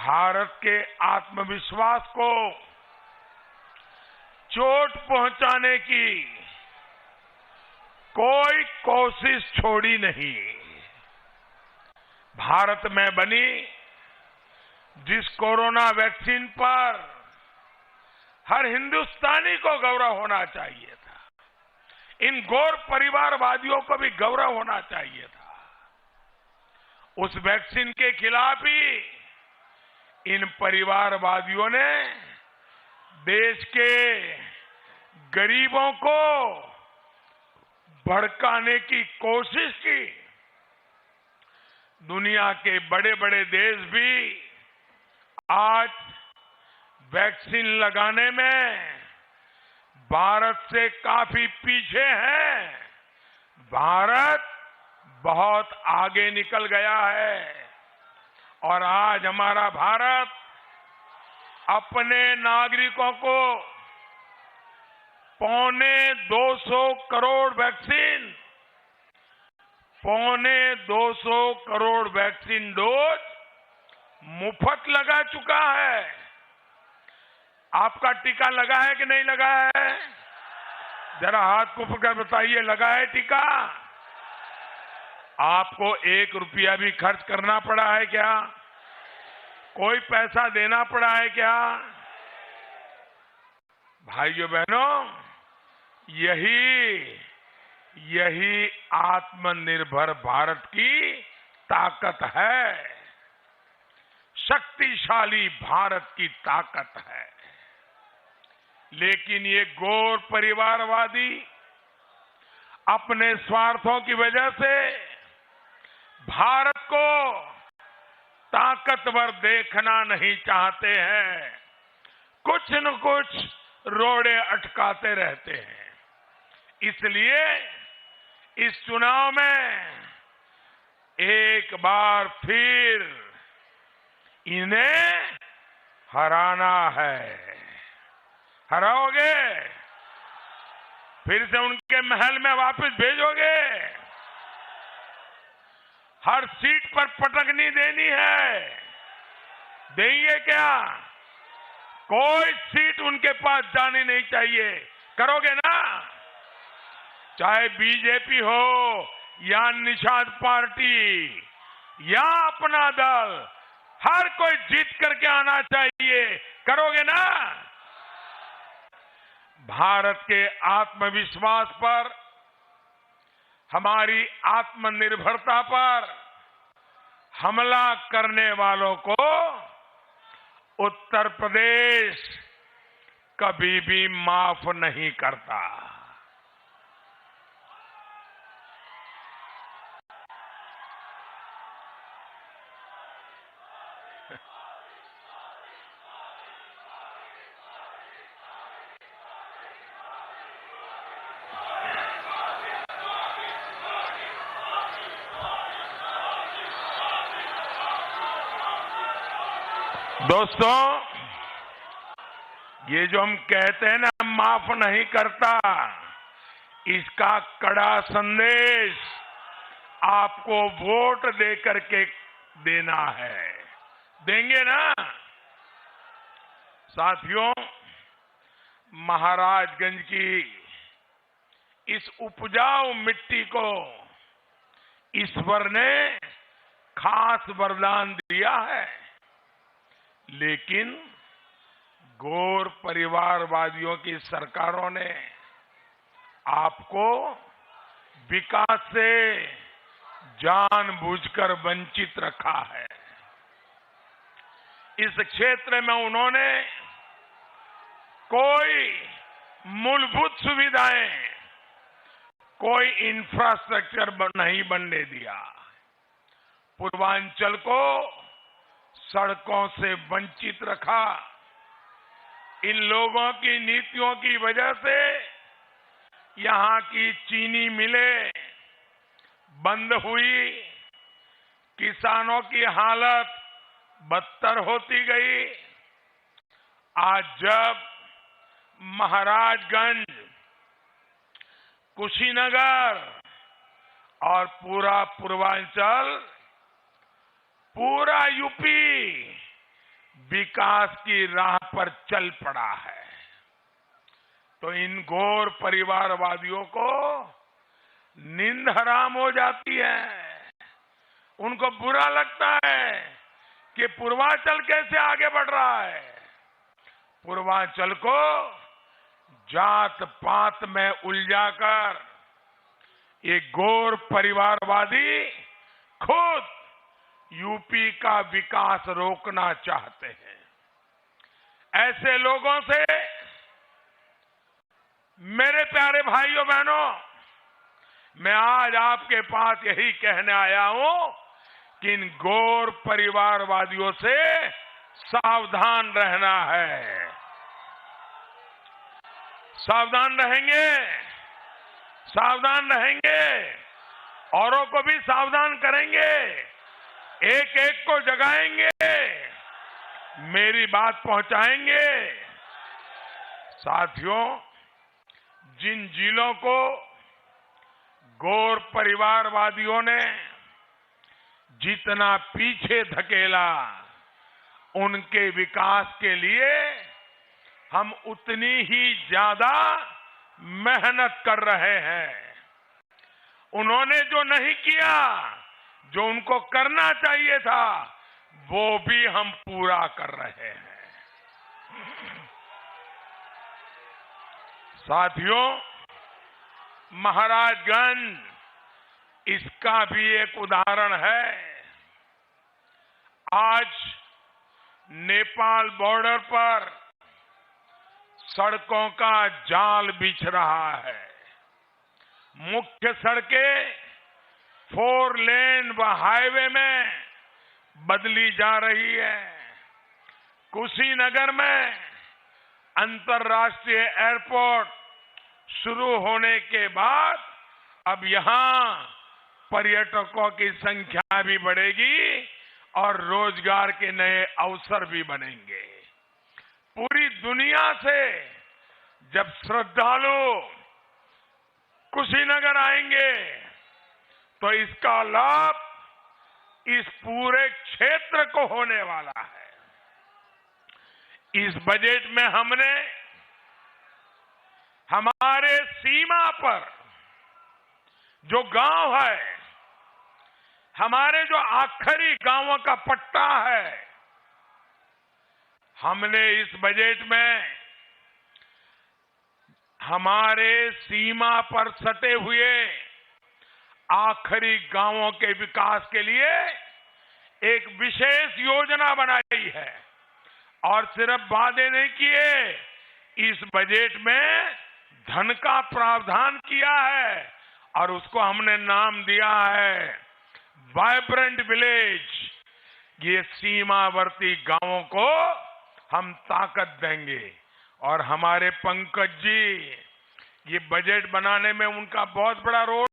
भारत के आत्मविश्वास को चोट पहुंचाने की कोई कोशिश छोड़ी नहीं। भारत में बनी जिस कोरोना वैक्सीन पर हर हिंदुस्तानी को गौरव होना चाहिए था, इन गौर परिवारवादियों को भी गौरव होना चाहिए था। उस वैक्सीन के खिलाफ ही इन परिवारवादियों ने देश के गरीबों को भड़काने की कोशिश की। दुनिया के बड़े बड़े देश भी आज वैक्सीन लगाने में भारत से काफी पीछे हैं। भारत बहुत आगे निकल गया है और आज हमारा भारत अपने नागरिकों को 250 करोड़ वैक्सीन डोज मुफ्त लगा चुका है। आपका टीका लगा है कि नहीं लगा है? जरा हाथ को पकड़ बताइए, लगा है टीका? आपको 1 रुपया भी खर्च करना पड़ा है क्या? कोई पैसा देना पड़ा है क्या? भाइयों बहनों, यही आत्मनिर्भर भारत की ताकत है, शक्तिशाली भारत की ताकत है। लेकिन ये गौर परिवारवादी अपने स्वार्थों की वजह से भारत को ताकतवर देखना नहीं चाहते हैं, कुछ न कुछ रोड़े अटकाते रहते हैं। इसलिए इस चुनाव में एक बार फिर इन्हें हराना है। हराओगे? फिर से उनके महल में वापस भेजोगे? हर सीट पर पटकनी देनी है? देंगे क्या? कोई सीट उनके पास जानी नहीं चाहिए। करोगे ना? चाहे बीजेपी हो या निषाद पार्टी या अपना दल, हर कोई जीत करके आना चाहिए। करोगे ना? भारत के आत्मविश्वास पर, हमारी आत्मनिर्भरता पर हमला करने वालों को उत्तर प्रदेश कभी भी माफ नहीं करता। दोस्तों, ये जो हम कहते हैं ना माफ नहीं करता, इसका कड़ा संदेश आपको वोट दे करके देना है। देंगे ना? साथियों, महाराजगंज की इस उपजाऊ मिट्टी को ईश्वर ने खास वरदान दिया है, लेकिन गौर परिवारवादियों की सरकारों ने आपको विकास से जानबूझकर वंचित रखा है। इस क्षेत्र में उन्होंने कोई मूलभूत सुविधाएं, कोई इंफ्रास्ट्रक्चर नहीं बनने दिया। पूर्वांचल को सड़कों से वंचित रखा। इन लोगों की नीतियों की वजह से यहां की चीनी मिलें बंद हुई, किसानों की हालत बदतर होती गई। आज जब महाराजगंज, कुशीनगर और पूरा पूर्वांचल, पूरा यूपी विकास की राह पर चल पड़ा है। तो इन घोर परिवारवादियों को नींद हराम हो जाती है। उनको बुरा लगता है कि पूर्वांचल कैसे आगे बढ़ रहा है। पूर्वांचल को जात पात में उलझाकर ये घोर परिवारवादी खुद यूपी का विकास रोकना चाहते हैं। ऐसे लोगों से मेरे प्यारे भाइयों बहनों, मैं आज आपके पास यही कहने आया हूं कि इन घोर परिवारवादियों से सावधान रहना है। सावधान रहेंगे, सावधान रहेंगे, औरों को भी सावधान करेंगे, एक एक को जगाएंगे, मेरी बात पहुंचाएंगे। साथियों, जिन जिलों को घोर परिवारवादियों ने जितना पीछे धकेला, उनके विकास के लिए हम उतनी ही ज्यादा मेहनत कर रहे हैं। उन्होंने जो नहीं किया, जो उनको करना चाहिए था, वो भी हम पूरा कर रहे हैं। साथियों, महाराजगंज इसका भी एक उदाहरण है। आज नेपाल बॉर्डर पर सड़कों का जाल बिछ रहा है। मुख्य सड़कें 4 लेन व हाईवे में बदली जा रही है। कुशीनगर में अंतर्राष्ट्रीय एयरपोर्ट शुरू होने के बाद अब यहां पर्यटकों की संख्या भी बढ़ेगी और रोजगार के नए अवसर भी बनेंगे। पूरी दुनिया से जब श्रद्धालु कुशीनगर आएंगे तो इसका लाभ इस पूरे क्षेत्र को होने वाला है। इस बजट में हमने हमारे सीमा पर जो गांव है, हमारे जो आखिरी गांवों का पट्टा है, हमने इस बजट में हमारे सीमा पर सटे हुए आखिरी गांवों के विकास के लिए एक विशेष योजना बनाई है। और सिर्फ वादे नहीं किए, इस बजट में धन का प्रावधान किया है और उसको हमने नाम दिया है वाइब्रेंट विलेज। ये सीमावर्ती गांवों को हम ताकत देंगे। और हमारे पंकज जी, ये बजट बनाने में उनका बहुत बड़ा रोल